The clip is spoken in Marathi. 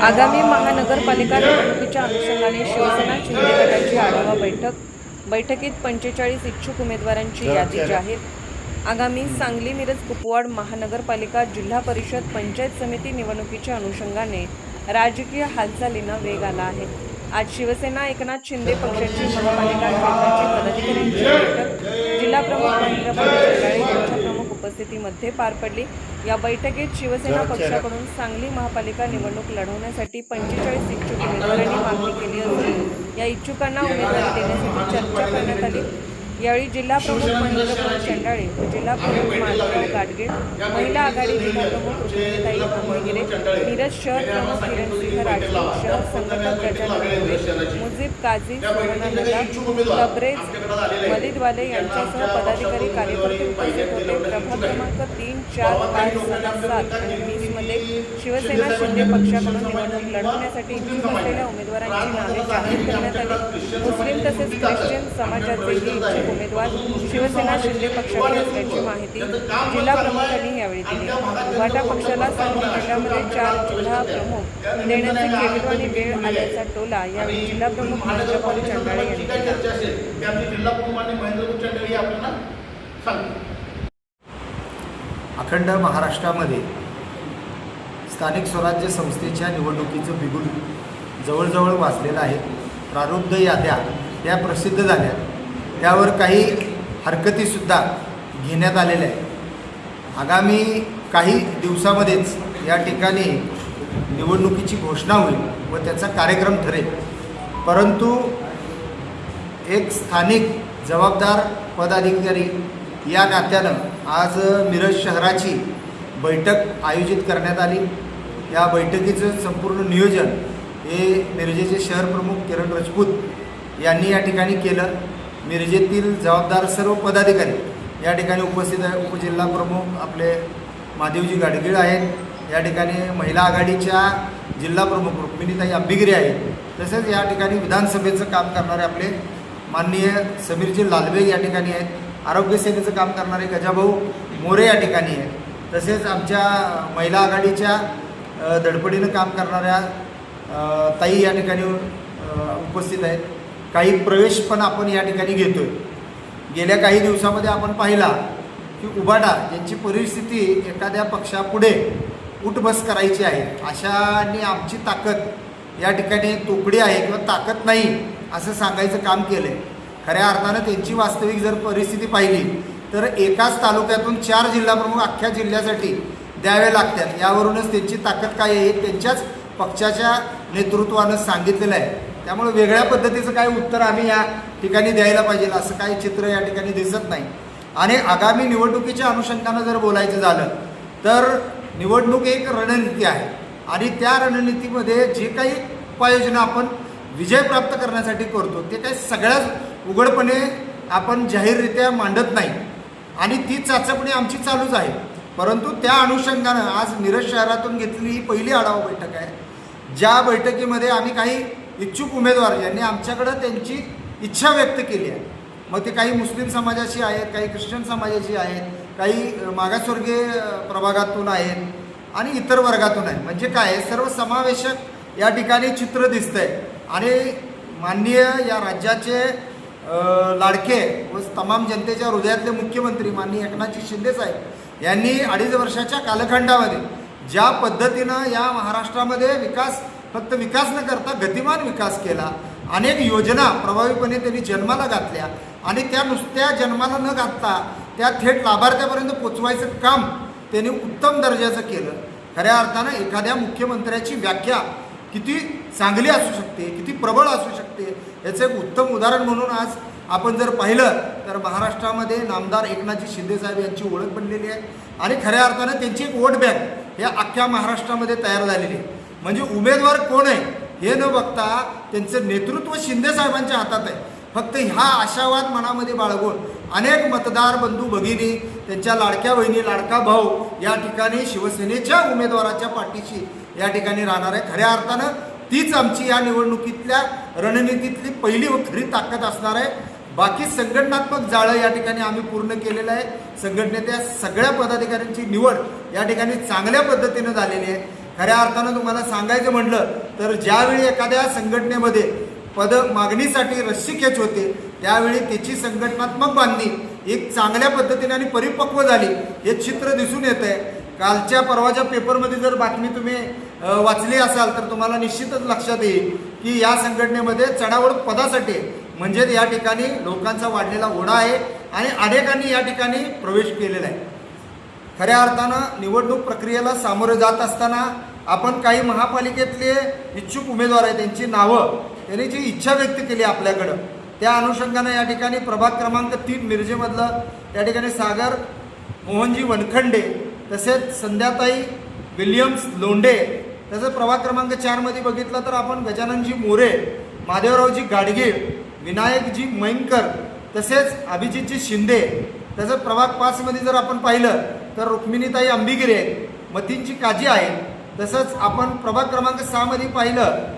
आगामी महानगरपालिका निवडणुकीच्या अनुषंगाने शिवसेना शिंदे गटाची आढावा बैठकीत 45 इच्छुक उमेदवारांची यादी जाहीर। आगामी सांगली मिरज कुपवाड महानगरपालिका जिल्हा परिषद पंचायत समिती निवडणुकीच्या अनुषंगाने राजकीय हालचालींना वेग आला आहे। आज शिवसेना एकनाथ शिंदे पक्षाची महापालिका क्षेत्राची पदाधिकाऱ्यांची बैठक जिल्हा प्रमुख महेंद्र चंडाळे यांच्या प्रमुख उपस्थितीमध्ये पार पडली। या बैठकीत शिवसेना पक्षाकडून सांगली महापालिका निवडणूक लढवण्यासाठी 45 इच्छुक उमेदवारांनी मागणी केली असून या इच्छुकांना उमेदवारी देण्यासाठी चर्चा करण्यात आली। यावेळी जिल्हा प्रमुख महेंद्र चंडाळे व जिल्हा प्रमुख माधवराव गाडगीळ, महिला आघाडी जिल्हा प्रमुख रुक्मिणीताई भांबेगिरे, मिरज शहर प्रमुख किरणसिंह राजपूत, शहर संघटक गजानन मुजीब काझी, सुवर्णा नदा, तबरेज मलिदवाले यांच्यासह पदाधिकारी कार्यकर्ते उपस्थित होते। प्रभाग क्रमांक 3, 4, 5, 6, 7 आणि 20 मध्ये शिवसेना शिंदे पक्षाकडून निवडणूक लढवण्यासाठी इच्छुक असलेल्या उमेदवारांची नावे जाहीर करण्यात आली। मुस्लिम तसेच ख्रिश्चन समाजाचे उमेदवार शिवसेना शिंदे पक्षाकडे असल्याची माहिती जिल्हा प्रमुखांनी यावेळी दिली। उभाटा पक्षाला सांगली जिल्ह्यामध्ये 4 जिल्हा प्रमुख देण्याची केविलवाणी वेळ आल्याचा टोला यावेळी जिल्हा प्रमुख महेंद्र चंडाळे यांनी केला। अखंड महाराष्ट्रामध्ये स्थानिक स्वराज्य संस्थेच्या निवडणुकीचं बिगुल जवळजवळ वाचलेलं आहे। प्रारूब्ध याद्या त्या प्रसिद्ध झाल्या, त्यावर काही हरकतीसुद्धा घेण्यात आलेल्या आहेत। आगामी काही दिवसामध्येच या ठिकाणी निवडणुकीची घोषणा होईल व त्याचा कार्यक्रम ठरेल, परंतु एक स्थानिक जबाबदार पदाधिकारी या नात्यानं आज मिरज शहराची बैठक आयोजित करण्यात आली। या बैठकीचं संपूर्ण नियोजन हे मिरजेचे शहर प्रमुख किरण राजपूत यांनी या ठिकाणी केलं। मिरजेतील जबाबदार सर्व पदाधिकारी या ठिकाणी उपस्थित आहे। उपजिल्हा प्रमुख आपले महादेवजी गाडगीळ आहेत, या ठिकाणी महिला आघाडीच्या जिल्हा प्रमुख रुक्मिणीताई भांबेगिरे आहेत, तसेच या ठिकाणी विधानसभेचं काम करणारे आपले माननीय समीरजी लालबेग या ठिकाणी आहेत। आरोग्य सेवेचं काम करणारे गजाभाऊ मोरे या ठिकाणी आहेत, तसेच आमच्या महिला आघाडीच्या धडपडीनं काम करणाऱ्या ताई या ठिकाणी उपस्थित आहेत। काही प्रवेश पण आपण या ठिकाणी घेतोय। गेल्या काही दिवसामध्ये आपण पाहिला की उभाटा यांची परिस्थिती एखाद्या पक्षापुढे उठबस करायची आहे, अशाने आमची ताकद या ठिकाणी तोकडी आहे किंवा ताकद नाही असं सांगायचं काम केलं आहे। खऱ्या अर्थानं त्यांची वास्तविक जर परिस्थिती पाहिली तर एकाच तालुक्यातून 4 जिल्हाप्रमुख अख्ख्या जिल्ह्यासाठी द्यावे लागतात। यावरूनच त्यांची ताकद काय आहे त्यांच्याच पक्षाच्या नेतृत्वानं सांगितलेलं आहे। त्यामुळे वेगळ्या पद्धतीचं काही उत्तर आम्ही या ठिकाणी द्यायला पाहिजे असं काही चित्र या ठिकाणी दिसत नाही। आणि आगामी निवडणुकीच्या अनुषंगानं जर बोलायचं झालं तर निवडणूक एक रणनीती आहे आणि त्या रणनीतीमध्ये जे काही उपाययोजना आपण विजय प्राप्त करण्यासाठी करतो ते काही सगळ्याच उघडपणे आपण जाहीररित्या मांडत नाही आणि ती चाचपणी आमची चालूच आहे। परंतु त्या अनुषंगानं आज मिरज शहरातून घेतलेली ही पहिली आढावा बैठक आहे, ज्या बैठकीमध्ये आम्ही काही इच्छुक उमेदवार यांनी आमच्याकडं त्यांची इच्छा व्यक्त केली आहे। मग ते काही मुस्लिम समाजाची आहेत, काही ख्रिश्चन समाजाची आहेत, काही मागासवर्गीय प्रभागातून आहेत आणि इतर वर्गातून आहे। म्हणजे काय सर्वसमावेशक या ठिकाणी चित्र दिसतंय। आणि माननीय या राज्याचे लाडके व तमाम जनतेच्या हृदयातले मुख्यमंत्री माननीय एकनाथजी शिंदे साहेब यांनी 2.5 वर्षाच्या कालखंडामध्ये ज्या पद्धतीनं या महाराष्ट्रामध्ये फक्त विकास न करता गतिमान विकास केला, अनेक योजना प्रभावीपणे त्यांनी जन्माला घातल्या आणि त्या नुसत्या जन्माला न घातता त्या थेट लाभार्थ्यापर्यंत पोचवायचं काम त्यांनी उत्तम दर्जाचं केलं। खऱ्या अर्थानं एखाद्या मुख्यमंत्र्याची व्याख्या किती चांगली असू शकते, किती प्रबळ असू शकते याचं एक उत्तम उदाहरण म्हणून आज आपण जर पाहिलं तर महाराष्ट्रामध्ये नामदार एकनाथजी शिंदे साहेब यांची ओळख बनलेली आहे आणि खऱ्या अर्थानं त्यांची एक वोट बँक या अख्ख्या महाराष्ट्रामध्ये तयार झालेली आहे। म्हणजे उमेदवार कोण आहे हे न बघता त्यांचं नेतृत्व शिंदे साहेबांच्या हातात आहे। फक्त ह्या आशावाद मनामध्ये बाळगून अनेक मतदार बंधू भगिनी, त्यांच्या लाडक्या बहिणी, लाडका भाऊ या ठिकाणी शिवसेनेच्या उमेदवाराच्या पाठीशी या ठिकाणी राहणार आहे। खऱ्या अर्थानं तीच आमची या निवडणुकीतल्या रणनीतीतली पहिली व खरी ताकद असणार आहे। बाकी संघटनात्मक जाळं या ठिकाणी आम्ही पूर्ण केलेलं आहे। संघटनेच्या सगळ्या पदाधिकाऱ्यांची निवड या ठिकाणी चांगल्या पद्धतीनं झालेली आहे। खऱ्या अर्थानं तुम्हाला सांगायचं म्हटलं तर ज्यावेळी एखाद्या संघटनेमध्ये पद मागणीसाठी रस्सीखेच होते त्यावेळी त्याची संघटनात्मक बांधणी एक चांगल्या पद्धतीने आणि परिपक्व झाली हे चित्र दिसून येत आहे. कालच्या परवाच्या पेपरमध्ये जर बातमी तुम्ही वाचली असाल तर तुम्हाला निश्चितच लक्षात येईल की या संघटनेमध्ये चढाओढ पदासाठी म्हणजे या ठिकाणी लोकांचा वाढलेला ओढा आहे आणि अनेकांनी या ठिकाणी प्रवेश केलेला आहे. खऱ्या अर्थानं निवडणूक प्रक्रियेला सामोरे जात असताना आपण काही महापालिकेतले इच्छुक उमेदवार आहेत त्यांची नावं त्यांनी जी इच्छा व्यक्त केली आपल्याकडं त्या अनुषंगानं या ठिकाणी प्रभाग क्रमांक 3 मिरजेमधलं या ठिकाणी सागर मोहनजी वनखंडे तसेच संध्याताई विल्यम्स लोंढे तसंच प्रभाग क्रमांक 4 मध्ये बघितलं तर आपण गजाननजी मोरे, महादेवरावजी गाडगीळ, विनायकजी मैनकर तसेच अभिजितजी शिंदे तसंच प्रभाग 5 मध्ये जर आपण पाहिलं तर रुक्मिणीताई अंबिगिरे, मतींची काजी आहे. तसंच आपण प्रभाग क्रमांक 6 मध्ये पाहिलं